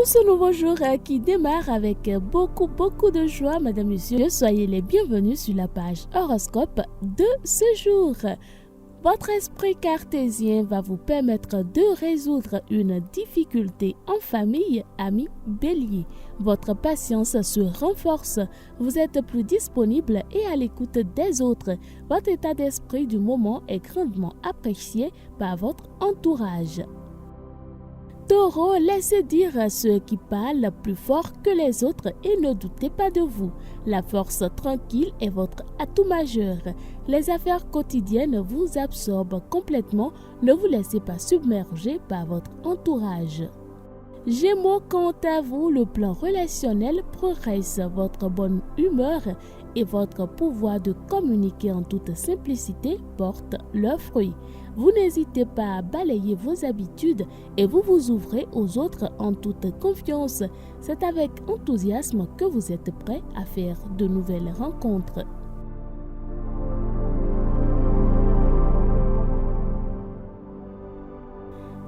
Pour ce nouveau jour qui démarre avec beaucoup de joie, mesdames et messieurs, soyez les bienvenus sur la page horoscope de ce jour. Votre esprit cartésien va vous permettre de résoudre une difficulté en famille, amis Bélier. Votre patience se renforce, vous êtes plus disponible et à l'écoute des autres. Votre état d'esprit du moment est grandement apprécié par votre entourage. Taureau, laissez dire ceux qui parlent plus fort que les autres et ne doutez pas de vous. La force tranquille est votre atout majeur. Les affaires quotidiennes vous absorbent complètement. Ne vous laissez pas submerger par votre entourage. Gémeaux, quant à vous, le plan relationnel progresse. Votre bonne humeur et votre pouvoir de communiquer en toute simplicité portent leurs fruits. Vous n'hésitez pas à balayer vos habitudes et vous vous ouvrez aux autres en toute confiance. C'est avec enthousiasme que vous êtes prêt à faire de nouvelles rencontres.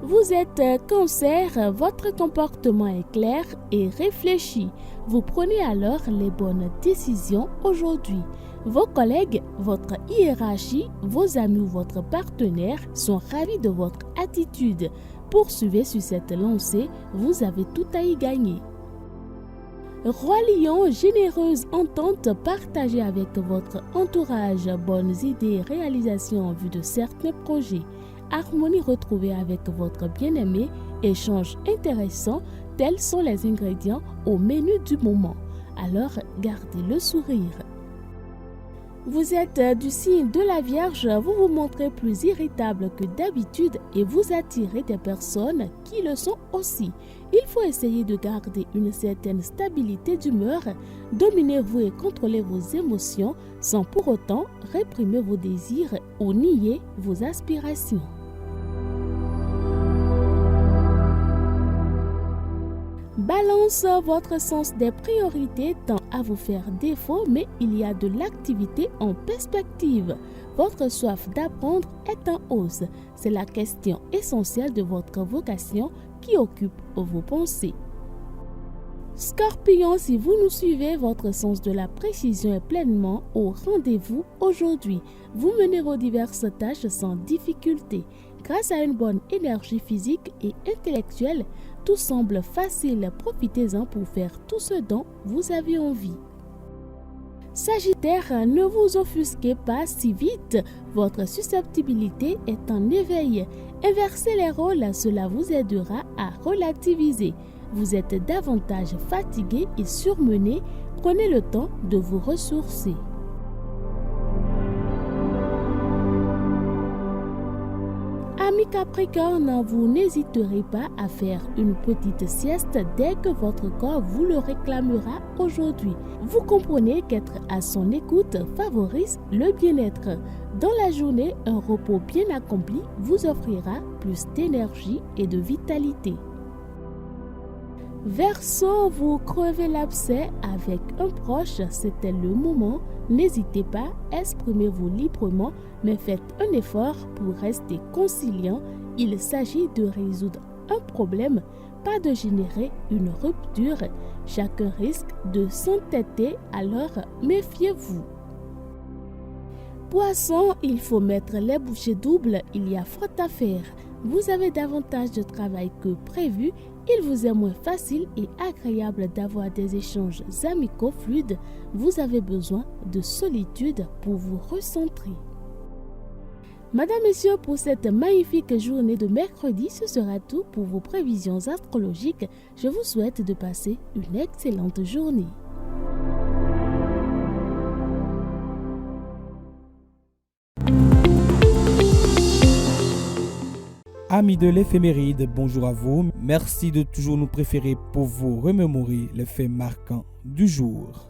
Vous êtes Cancer, votre comportement est clair et réfléchi. Vous prenez alors les bonnes décisions aujourd'hui. Vos collègues, votre hiérarchie, vos amis ou votre partenaire sont ravis de votre attitude. Poursuivez sur cette lancée, vous avez tout à y gagner. Roi Lion, généreuse entente partagée avec votre entourage, bonnes idées et réalisations en vue de certains projets. Harmonie retrouvée avec votre bien-aimé, échanges intéressants, tels sont les ingrédients au menu du moment. Alors, gardez le sourire. Vous êtes du signe de la Vierge, vous vous montrez plus irritable que d'habitude et vous attirez des personnes qui le sont aussi. Il faut essayer de garder une certaine stabilité d'humeur, dominez-vous et contrôlez vos émotions sans pour autant réprimer vos désirs ou nier vos aspirations. Balance, votre sens des priorités tend à vous faire défaut, mais il y a de l'activité en perspective. Votre soif d'apprendre est en hausse. C'est la question essentielle de votre vocation qui occupe vos pensées. Scorpion, si vous nous suivez, votre sens de la précision est pleinement au rendez-vous aujourd'hui. Vous menez vos diverses tâches sans difficulté. Grâce à une bonne énergie physique et intellectuelle, tout semble facile. Profitez-en pour faire tout ce dont vous avez envie. Sagittaire, ne vous offusquez pas si vite. Votre susceptibilité est en éveil. Inversez les rôles, cela vous aidera à relativiser. Vous êtes davantage fatigué et surmené. Prenez le temps de vous ressourcer. Amis Capricorne, vous n'hésiterez pas à faire une petite sieste dès que votre corps vous le réclamera aujourd'hui. Vous comprenez qu'être à son écoute favorise le bien-être. Dans la journée, un repos bien accompli vous offrira plus d'énergie et de vitalité. Verseau, vous crevez l'abcès avec un proche, c'était le moment. N'hésitez pas, exprimez-vous librement, mais faites un effort pour rester conciliant. Il s'agit de résoudre un problème, pas de générer une rupture. Chacun risque de s'entêter, alors méfiez-vous. Poisson, il faut mettre les bouchées doubles, il y a faute à faire. Vous avez davantage de travail que prévu. Il vous est moins facile et agréable d'avoir des échanges amicaux fluides. Vous avez besoin de solitude pour vous recentrer. Madame, Messieurs, pour cette magnifique journée de mercredi, ce sera tout pour vos prévisions astrologiques. Je vous souhaite de passer une excellente journée. Amis de l'éphéméride, bonjour à vous. Merci de toujours nous préférer pour vous remémorer les faits marquants du jour.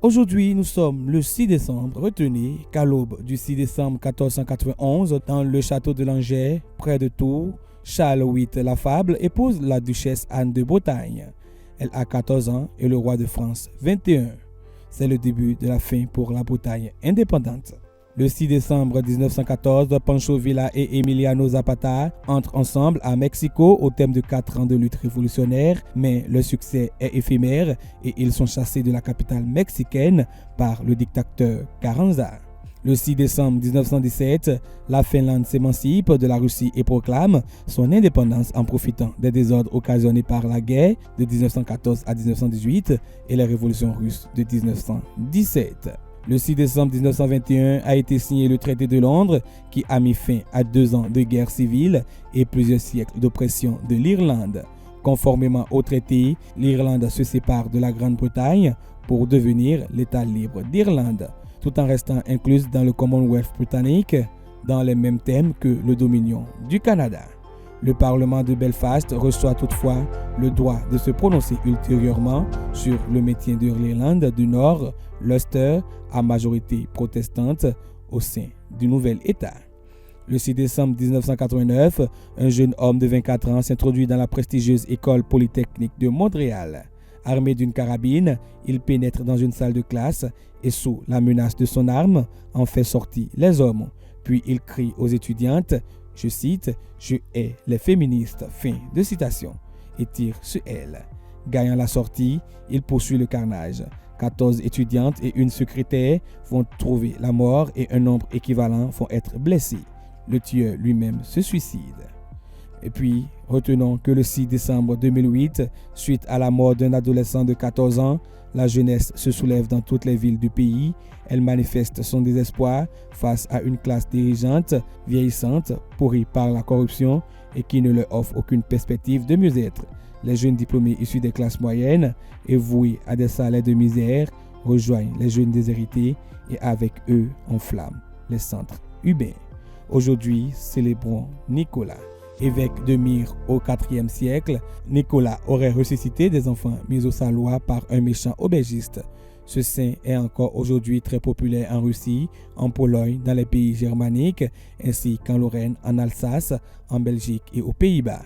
Aujourd'hui, nous sommes le 6 décembre. Retenez qu'à l'aube du 6 décembre 1491, dans le château de Langeais, près de Tours, Charles VIII Lafable épouse la duchesse Anne de Bretagne. Elle a 14 ans et le roi de France 21. C'est le début de la fin pour la Bretagne indépendante. Le 6 décembre 1914, Pancho Villa et Emiliano Zapata entrent ensemble à Mexico au terme de 4 ans de lutte révolutionnaire, mais le succès est éphémère et ils sont chassés de la capitale mexicaine par le dictateur Carranza. Le 6 décembre 1917, la Finlande s'émancipe de la Russie et proclame son indépendance en profitant des désordres occasionnés par la guerre de 1914 à 1918 et les révolutions russes de 1917. Le 6 décembre 1921 a été signé le traité de Londres qui a mis fin à 2 ans de guerre civile et plusieurs siècles d'oppression de l'Irlande. Conformément au traité, l'Irlande se sépare de la Grande-Bretagne pour devenir l'État libre d'Irlande, tout en restant incluse dans le Commonwealth britannique dans les mêmes thèmes que le Dominion du Canada. Le Parlement de Belfast reçoit toutefois le droit de se prononcer ultérieurement sur le maintien de l'Irlande du Nord, l'Ulster, à majorité protestante au sein du nouvel État. Le 6 décembre 1989, un jeune homme de 24 ans s'introduit dans la prestigieuse école polytechnique de Montréal. Armé d'une carabine, il pénètre dans une salle de classe et sous la menace de son arme, en fait sortir les hommes. Puis il crie aux étudiantes, je cite, « Je hais les féministes », fin de citation, et tire sur elles. Gagnant la sortie, il poursuit le carnage. 14 étudiantes et une secrétaire vont trouver la mort et un nombre équivalent vont être blessés. Le tueur lui-même se suicide. Et puis, retenons que le 6 décembre 2008, suite à la mort d'un adolescent de 14 ans, la jeunesse se soulève dans toutes les villes du pays. Elle manifeste son désespoir face à une classe dirigeante vieillissante, pourrie par la corruption et qui ne leur offre aucune perspective de mieux-être. Les jeunes diplômés issus des classes moyennes et voués à des salaires de misère rejoignent les jeunes déshérités et avec eux enflamment les centres urbains. Aujourd'hui, célébrons Nicolas. Évêque de Myre au IVe siècle, Nicolas aurait ressuscité des enfants mis au Salois par un méchant aubergiste. Ce saint est encore aujourd'hui très populaire en Russie, en Pologne, dans les pays germaniques, ainsi qu'en Lorraine, en Alsace, en Belgique et aux Pays-Bas.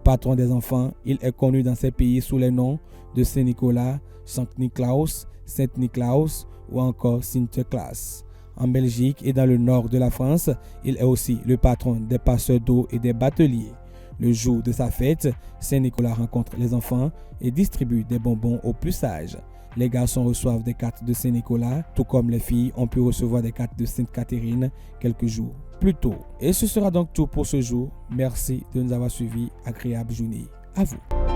Patron des enfants, il est connu dans ces pays sous les noms de Saint Nicolas, Saint Niklaus, Saint Niklaus ou encore Sinterklaas. En Belgique et dans le nord de la France, il est aussi le patron des passeurs d'eau et des bateliers. Le jour de sa fête, Saint Nicolas rencontre les enfants et distribue des bonbons aux plus sages. Les garçons reçoivent des cartes de Saint Nicolas, tout comme les filles ont pu recevoir des cartes de Sainte Catherine quelques jours plus tôt. Et ce sera donc tout pour ce jour. Merci de nous avoir suivis. Agréable journée à vous.